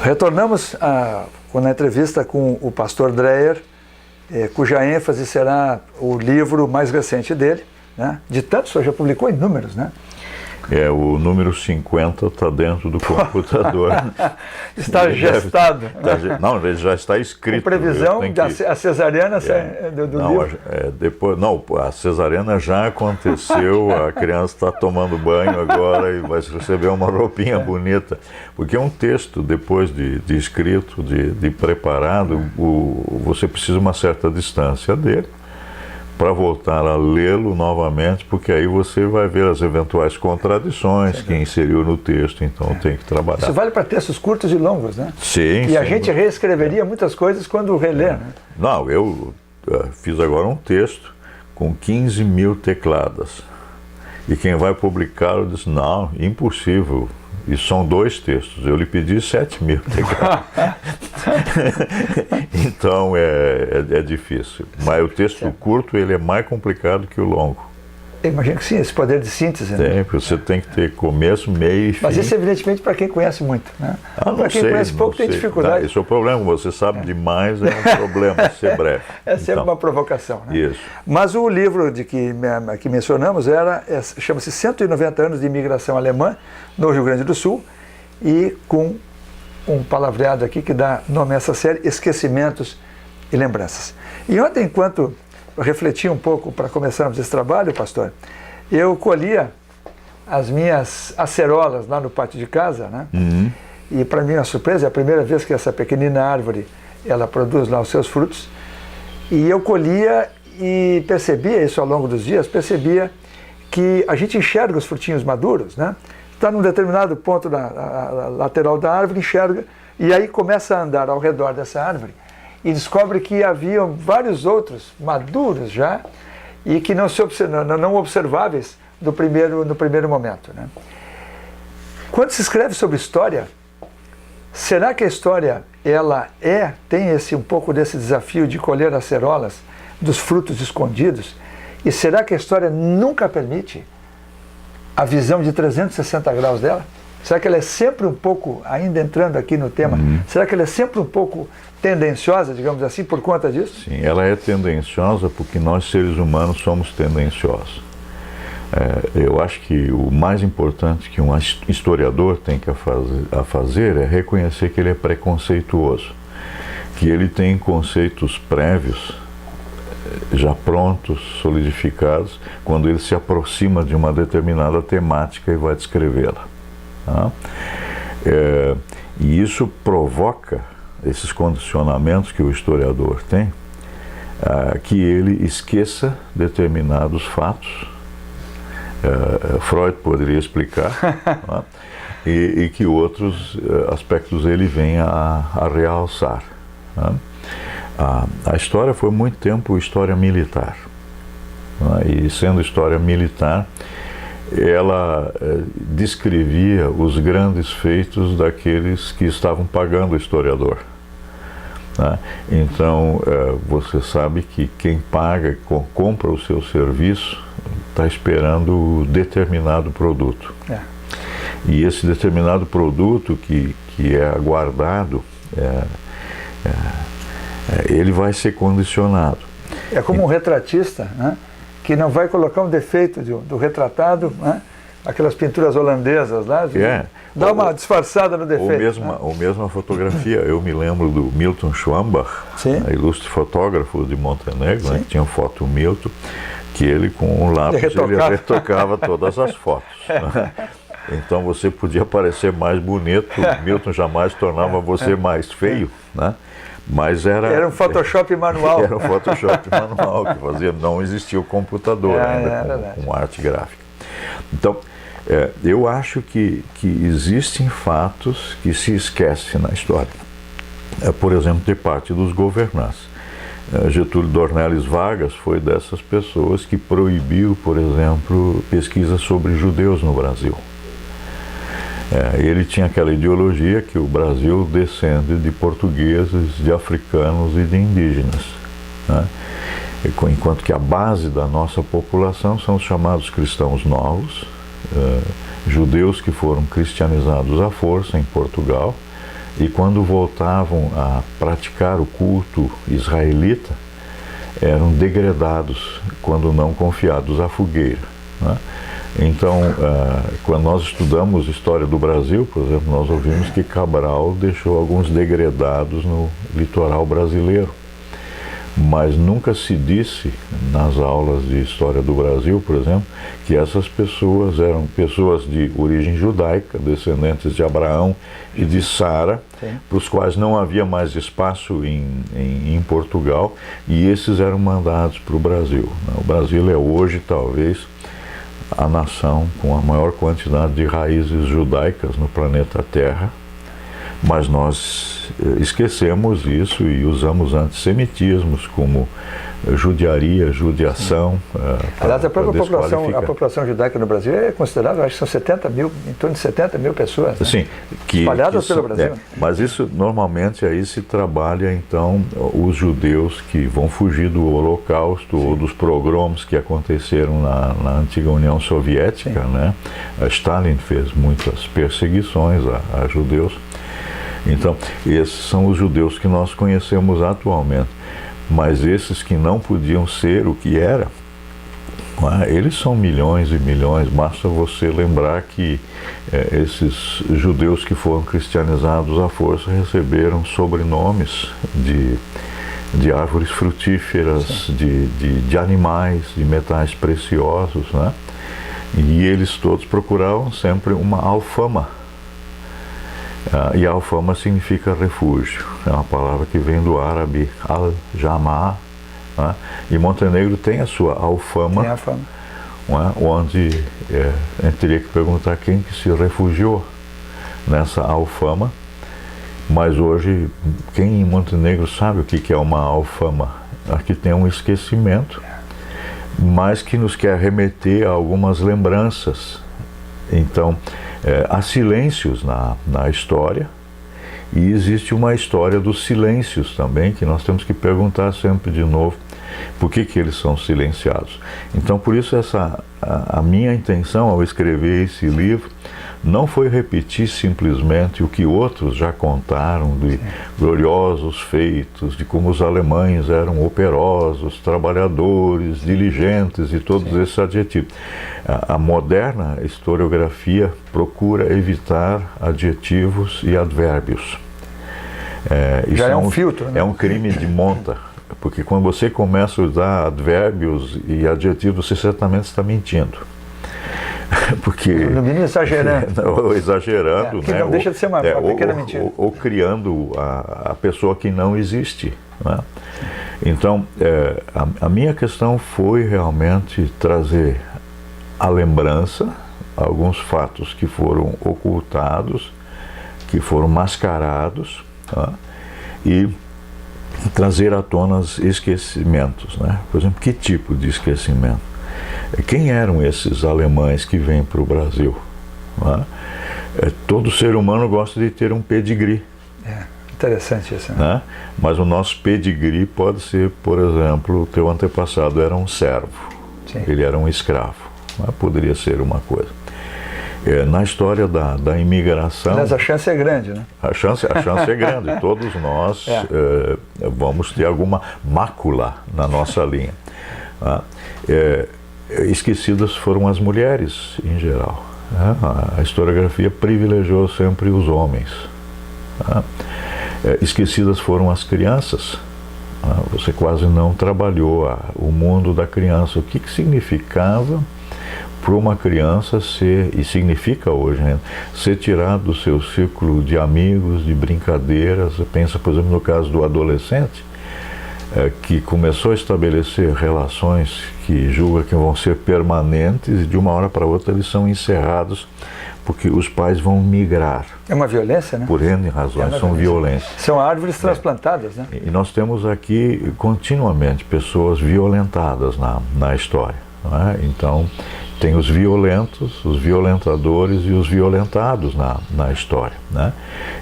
Retornamos na entrevista com o pastor Dreyer, cuja ênfase será o livro mais recente dele, né? De tantos, o senhor já publicou inúmeros, né? O número 50 está dentro do computador. Está gestado. Não, ele já está escrito. Com previsão a cesariana do livro? A cesariana já aconteceu, a criança está tomando banho agora e vai receber uma roupinha bonita. Porque é um texto, depois de escrito, de preparado, você precisa de uma certa distância dele, para voltar a lê-lo novamente, porque aí você vai ver as eventuais contradições que inseriu no texto, então tem que trabalhar. Isso vale para textos curtos e longos, né? Sim. E a gente reescreveria muitas coisas quando relê, né? Não, eu fiz agora um texto com 15 mil tecladas. E quem vai publicá-lo disse, não, impossível. E são 2 textos, eu lhe pedi 7 mil tecladas. Então é difícil. Mas o texto curto ele é mais complicado que o longo. Eu imagino que sim, esse poder de síntese. Tem, você tem que ter começo, meio e fim. Mas isso evidentemente para quem conhece muito, né? Para quem conhece pouco tem dificuldade. Esse é o problema, você sabe demais, é um problema ser breve. É sempre uma provocação, né? Isso. Mas o livro que mencionamos chama-se 190 anos de imigração alemã no Rio Grande do Sul, e com um palavreado aqui que dá nome a essa série, Esquecimentos e Lembranças. E ontem, enquanto eu refleti um pouco para começarmos esse trabalho, pastor, eu colhia as minhas acerolas lá no pátio de casa, né? Uhum. E para minha surpresa, é a primeira vez que essa pequenina árvore, ela produz lá os seus frutos, e eu colhia e percebia isso ao longo dos dias, percebia que a gente enxerga os frutinhos maduros, né? Está num determinado ponto da lateral da árvore, enxerga, e aí começa a andar ao redor dessa árvore, e descobre que havia vários outros maduros já e que não observáveis no primeiro momento, né? Quando se escreve sobre história, será que a história tem um pouco desse desafio de colher as cerolas dos frutos escondidos? E será que a história nunca permite a visão de 360 graus dela? Será que ela é sempre um pouco, ainda entrando aqui no tema, será que ela é sempre um pouco tendenciosa, digamos assim, por conta disso? Sim, ela é tendenciosa porque nós seres humanos somos tendenciosos. Eu acho que o mais importante que um historiador tem que fazer é reconhecer que ele é preconceituoso, que ele tem conceitos prévios, já prontos, solidificados, quando ele se aproxima de uma determinada temática e vai descrevê-la. Tá? E isso provoca esses condicionamentos que o historiador tem, que ele esqueça determinados fatos, Freud poderia explicar, tá? e que outros aspectos ele venha a realçar. Tá? A história foi muito tempo história militar, tá? E sendo história militar, ela descrevia os grandes feitos daqueles que estavam pagando o historiador. Tá? Então, você sabe que quem paga, compra o seu serviço, está esperando determinado produto. E esse determinado produto que é aguardado, ele vai ser condicionado. É como um retratista, né? Que não vai colocar um defeito do retratado, né? Aquelas pinturas holandesas lá, dá uma disfarçada no defeito. Ou mesmo a fotografia, eu me lembro do Milton Schwambach, ilustre fotógrafo de Montenegro, né, que tinha foto Milton, que ele com um lápis ele retocava todas as fotos. Né? Então você podia parecer mais bonito, Milton jamais tornava você mais feio, né? Mas era um Photoshop manual. Era um Photoshop manual que fazia, não existia o computador ainda com arte gráfica. Então, eu acho que existem fatos que se esquecem na história. Por exemplo, de parte dos governantes. Getúlio Dornelles Vargas foi dessas pessoas que proibiu, por exemplo, pesquisa sobre judeus no Brasil. Ele tinha aquela ideologia que o Brasil descende de portugueses, de africanos e de indígenas, né? Enquanto que a base da nossa população são os chamados cristãos novos, judeus que foram cristianizados à força em Portugal e quando voltavam a praticar o culto israelita, eram degredados, quando não confiados à fogueira, né? Então, quando nós estudamos história do Brasil, por exemplo, nós ouvimos que Cabral deixou alguns degredados no litoral brasileiro. Mas nunca se disse nas aulas de história do Brasil, por exemplo, que essas pessoas eram pessoas de origem judaica, descendentes de Abraão e de Sara, para os quais não havia mais espaço em Portugal, e esses eram mandados para o Brasil. O Brasil é hoje, talvez, a nação com a maior quantidade de raízes judaicas no planeta Terra, mas nós esquecemos isso e usamos antissemitismos como judiaria, judiação. Aliás, a própria população judaica no Brasil é considerável, acho que são 70 mil, em torno de 70 mil pessoas, né? Sim, espalhadas pelo Brasil. Mas isso, normalmente, aí se trabalha, então, os judeus que vão fugir do Holocausto ou dos pogroms que aconteceram na antiga União Soviética, né? Stalin fez muitas perseguições a judeus. Então, esses são os judeus que nós conhecemos atualmente. Mas esses que não podiam ser o que era, eles são milhões e milhões. Basta você lembrar que esses judeus que foram cristianizados à força receberam sobrenomes de árvores frutíferas, de animais, de metais preciosos, né? E eles todos procuravam sempre uma alfama. E alfama significa refúgio, é uma palavra que vem do árabe al-Jama', né? E Montenegro tem a sua alfama, tem a fama. Onde a gente teria que perguntar quem que se refugiou nessa alfama, mas hoje quem em Montenegro sabe o que é uma alfama? Aqui tem um esquecimento, mas que nos quer remeter a algumas lembranças. Então, há silêncios na história, e existe uma história dos silêncios também, que nós temos que perguntar sempre de novo por que eles são silenciados. Então, por isso, a minha intenção ao escrever esse livro não foi repetir simplesmente o que outros já contaram de gloriosos feitos, de como os alemães eram operosos, trabalhadores, diligentes e todos esses adjetivos. A moderna historiografia procura evitar adjetivos e advérbios. Isso já é um filtro, né? É um crime de monta, porque quando você começa a usar advérbios e adjetivos, você certamente está mentindo. Porque, no mínimo exagerando. Exagerando, que né? Não deixa de ser uma pequena mentira. Ou criando a pessoa que não existe, né? Então, a minha questão foi realmente trazer a lembrança, alguns fatos que foram ocultados, que foram mascarados, tá? E trazer à tona esquecimentos, né? Por exemplo, que tipo de esquecimento? Quem eram esses alemães que vêm para o Brasil? Né? Todo ser humano gosta de ter um pedigree. Interessante isso, né? Mas o nosso pedigree pode ser, por exemplo, o teu antepassado era um servo, ele era um escravo. Poderia ser uma coisa. Na história da imigração... Mas a chance é grande, né? A chance é grande. Todos nós vamos ter alguma mácula na nossa linha. Esquecidas foram as mulheres, em geral. A historiografia privilegiou sempre os homens. Esquecidas foram as crianças. Você quase não trabalhou o mundo da criança. O que significava para uma criança ser, e significa hoje, né, ser tirado do seu círculo de amigos, de brincadeiras? Você pensa, por exemplo, no caso do adolescente, que começou a estabelecer relações que julga que vão ser permanentes, e de uma hora para outra eles são encerrados porque os pais vão migrar. É uma violência, né? Por N razões, são violências. São árvores transplantadas, né? E nós temos aqui continuamente pessoas violentadas na história, não é? Então, tem os violentos, os violentadores e os violentados na história, né?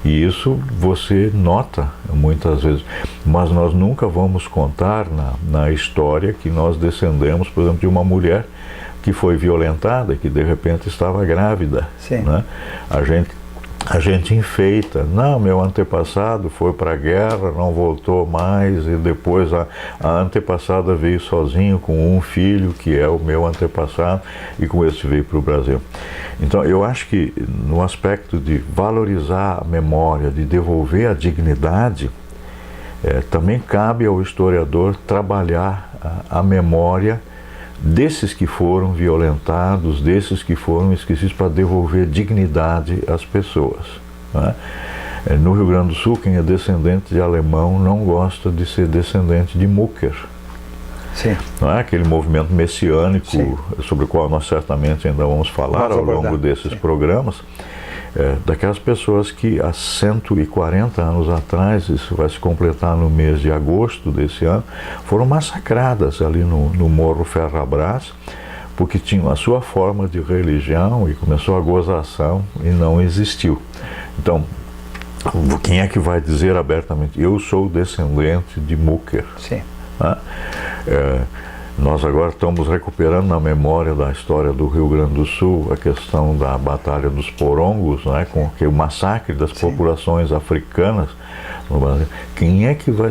E isso você nota muitas vezes, mas nós nunca vamos contar na história que nós descendemos, por exemplo, de uma mulher que foi violentada e que de repente estava grávida, né? A gente a gente enfeita. Não, meu antepassado foi para a guerra, não voltou mais, e depois a antepassada veio sozinho com um filho, que é o meu antepassado, e com esse veio para o Brasil. Então, eu acho que no aspecto de valorizar a memória, de devolver a dignidade, também cabe ao historiador trabalhar a memória desses que foram violentados, desses que foram esquecidos, para devolver dignidade às pessoas, né? No Rio Grande do Sul, quem é descendente de alemão não gosta de ser descendente de Mucker. Sim. Não é aquele movimento messiânico, sim, sobre o qual nós certamente ainda vamos falar ao longo desses sim, programas, daquelas pessoas que há 140 anos atrás, isso vai se completar no mês de agosto desse ano, foram massacradas ali no Morro Ferrabras, porque tinham a sua forma de religião e começou a gozação e não existiu. Então, quem é que vai dizer abertamente, eu sou descendente de Mucker? Sim. Né? Nós agora estamos recuperando na memória da história do Rio Grande do Sul a questão da Batalha dos Porongos, né, com o massacre das sim, populações africanas no Brasil. Quem é que vai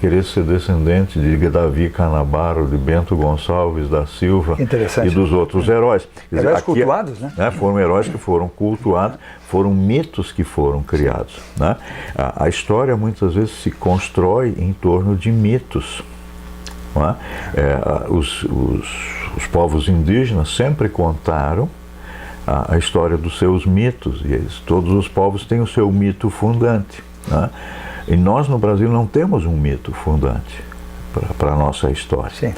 querer ser descendente de Davi Canabaro, de Bento Gonçalves da Silva e dos outros heróis? Quer dizer, heróis cultuados, né? Foram heróis que foram cultuados, foram mitos que foram criados, né? A história muitas vezes se constrói em torno de mitos. Os povos indígenas sempre contaram a história dos seus mitos, e todos os povos têm o seu mito fundante, né? E nós no Brasil não temos um mito fundante para a nossa história. Sim.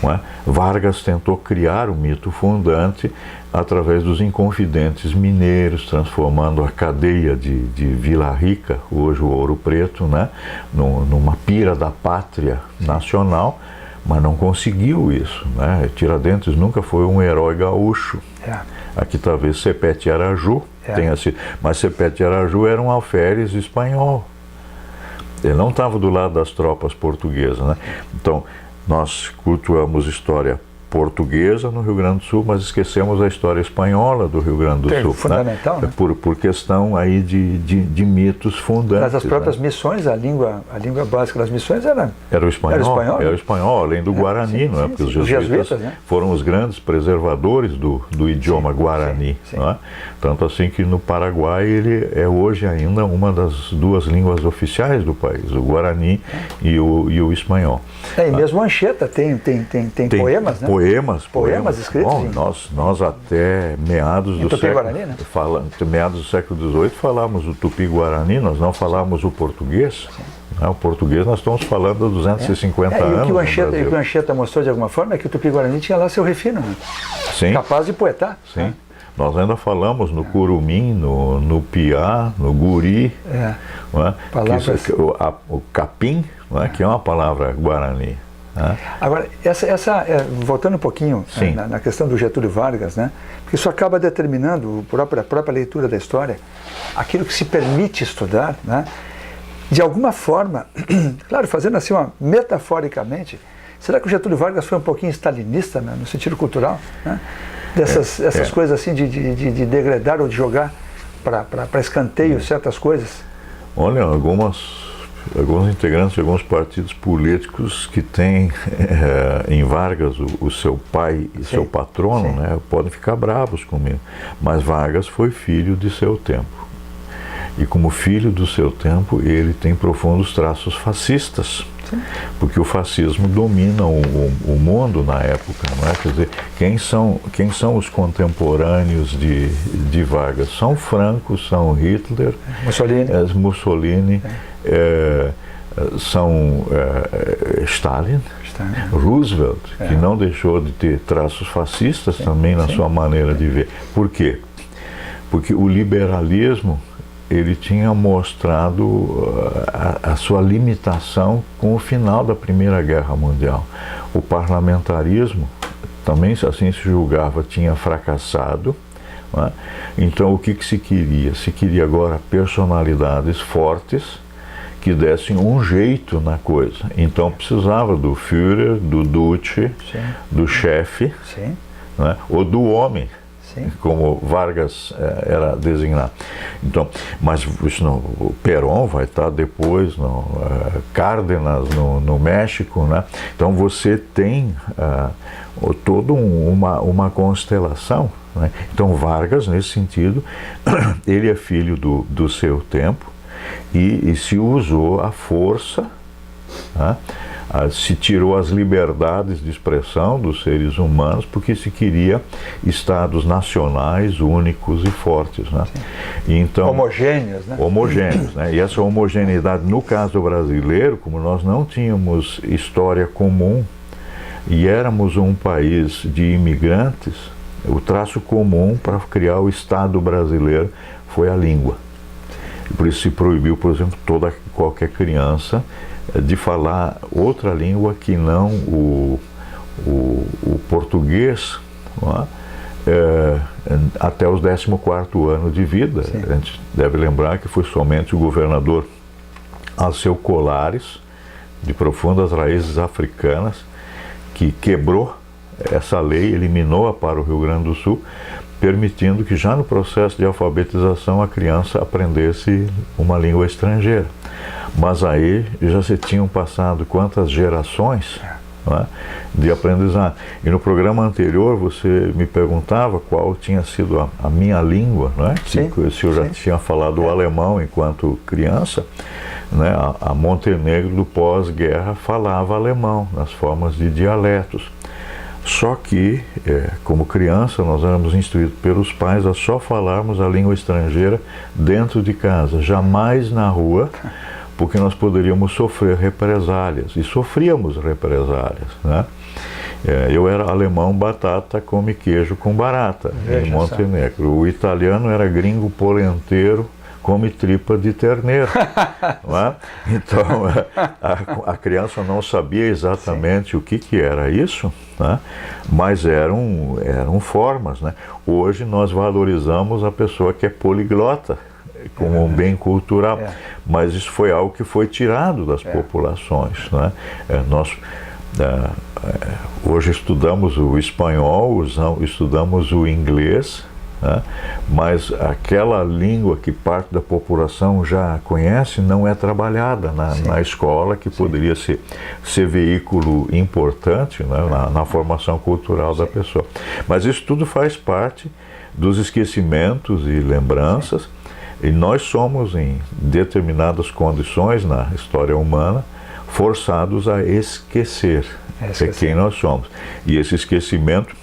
Não é? Vargas tentou criar um mito fundante através dos Inconfidentes mineiros, transformando a cadeia de Vila Rica, hoje o Ouro Preto, né, numa pira da pátria nacional, mas não conseguiu isso, né? Tiradentes nunca foi um herói gaúcho. Aqui talvez Sepete Araju tenha sido, mas Sepete Araju era um alferes espanhol. Ele não estava do lado das tropas portuguesas, né? Então, nós cultuamos história portuguesa no Rio Grande do Sul, mas esquecemos a história espanhola do Rio Grande do Sul. Fundamental, né? Por questão aí de mitos fundantes. Mas as próprias missões, a língua básica das missões era o espanhol. Era o espanhol, além do Guarani, sim, não é? Porque os jesuítas né, foram os grandes preservadores do idioma Guarani. Sim. Não é? Tanto assim que no Paraguai ele é hoje ainda uma das duas línguas oficiais do país, o Guarani e o espanhol. E mesmo Anchieta tem poemas, né? Poemas escritos. Bom, nós até meados do século, né? meados do século XVIII falamos o Tupi-Guarani, nós não falamos o português. Né? O português nós estamos falando há 250 anos. E o que o Anchieta mostrou de alguma forma é que o Tupi-Guarani tinha lá seu refino, né? Sim. Capaz de poetar. Sim. Né? Nós ainda falamos no curumim, no piá, no guri, não é? O capim, não é? Que é uma palavra guarani. Agora, voltando um pouquinho na questão do Getúlio Vargas, né? Porque isso acaba determinando a própria leitura da história, aquilo que se permite estudar, né? De alguma forma, claro, fazendo assim metaforicamente, será que o Getúlio Vargas foi um pouquinho stalinista, né, no sentido cultural, né? Essas coisas assim de degradar ou de jogar para escanteio certas coisas? Olha, alguns integrantes de alguns partidos políticos que têm em Vargas o seu pai e seu patrono, né, podem ficar bravos comigo. Mas Vargas foi filho de seu tempo. E como filho do seu tempo, ele tem profundos traços fascistas. Porque o fascismo domina o mundo na época, não é? Quer dizer, quem são os contemporâneos de Vargas? São Franco, são Hitler, Mussolini, são Stalin, Roosevelt, que não deixou de ter traços fascistas também na sua maneira de ver. Por quê? Porque o liberalismo ele tinha mostrado a sua limitação com o final da Primeira Guerra Mundial. O parlamentarismo, também assim se julgava, tinha fracassado. Não é? Então o que se queria? Se queria agora personalidades fortes que dessem um jeito na coisa. Então precisava do Führer, do Duce, do chefe, não é? Ou do homem. como Vargas era designado. Então, mas isso não, o Perón vai estar depois, não, Cárdenas no México, né? Então você tem toda uma constelação, né? Então Vargas, nesse sentido, ele é filho do seu tempo e se usou a força, né? Se tirou as liberdades de expressão dos seres humanos porque se queria estados nacionais únicos e fortes, né? E então, homogêneos, né? Homogêneos, né? E essa homogeneidade, no caso brasileiro, como nós não tínhamos história comum e éramos um país de imigrantes, o traço comum para criar o Estado brasileiro foi a língua. Por isso se proibiu, por exemplo, qualquer criança de falar outra língua que não o português, não é? Até os 14º ano de vida. Sim. A gente deve lembrar que foi somente o governador Alceu Colares, de profundas raízes africanas, que quebrou essa lei, eliminou-a para o Rio Grande do Sul, permitindo que já no processo de alfabetização a criança aprendesse uma língua estrangeira. Mas aí já se tinham passado quantas gerações, não é, de aprendizado. E no programa anterior você me perguntava qual tinha sido a minha língua, não é? Se eu já tinha falado o alemão enquanto criança, né? A Montenegro do pós-guerra falava alemão nas formas de dialetos. Só que, como criança, nós éramos instruídos pelos pais a só falarmos a língua estrangeira dentro de casa, jamais na rua, porque nós poderíamos sofrer represálias, e sofríamos represálias, né? Eu era alemão, batata, come queijo com barata, em Montenegro. O italiano era gringo, polenteiro, come tripa de terneiro. Não é? Então, a criança não sabia exatamente o que era isso, né? Mas eram formas, né? Hoje nós valorizamos a pessoa que é poliglota como um bem cultural, mas isso foi algo que foi tirado das populações, né? Nós hoje estudamos o espanhol, estudamos o inglês, né? Mas aquela língua que parte da população já conhece não é trabalhada na escola, que poderia ser veículo importante, né? na formação cultural da pessoa. Mas isso tudo faz parte dos esquecimentos e lembranças, e nós somos, em determinadas condições na história humana, forçados a esquecer quem nós somos. E esse esquecimento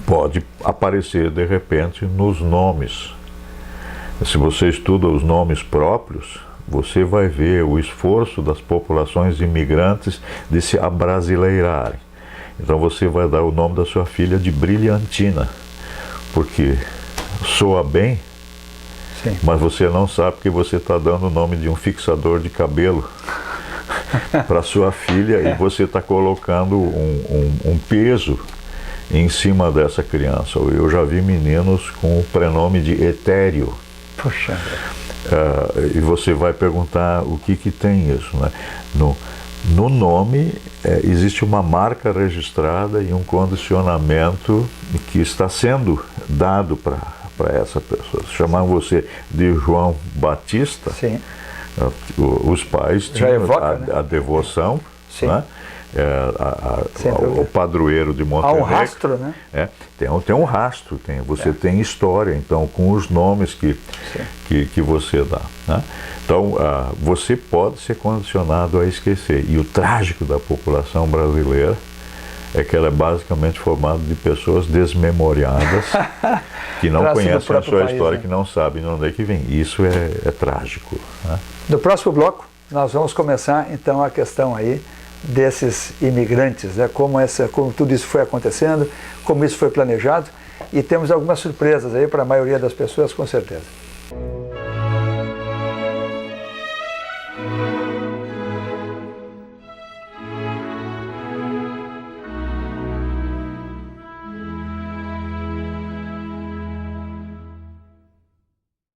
pode aparecer de repente nos nomes. Se você estuda os nomes próprios, você vai ver o esforço das populações imigrantes de se abrasileirarem. Então você vai dar o nome da sua filha de Brilhantina, porque soa bem, mas você não sabe que você está dando o nome de um fixador de cabelo para sua filha, e você está colocando um peso em cima dessa criança. Eu já vi meninos com o prenome de etéreo. Poxa. E você vai perguntar o que tem isso, né? No nome existe uma marca registrada e um condicionamento que está sendo dado para essa pessoa. Se chamar você de João Batista, os pais tinham a devoção, né? O padroeiro de Montenegro. Há um rastro, né? Tem um rastro, você tem história, então, com os nomes que você dá, né? Então, você pode ser condicionado a esquecer. E o trágico da população brasileira é que ela é basicamente formada de pessoas desmemoriadas, que não conhecem a sua história, né? Que não sabem de onde é que vem. Isso é trágico, né? No próximo bloco, nós vamos começar, então, a questão aí desses imigrantes, né? Como tudo isso foi acontecendo, como isso foi planejado, e temos algumas surpresas aí para a maioria das pessoas, com certeza.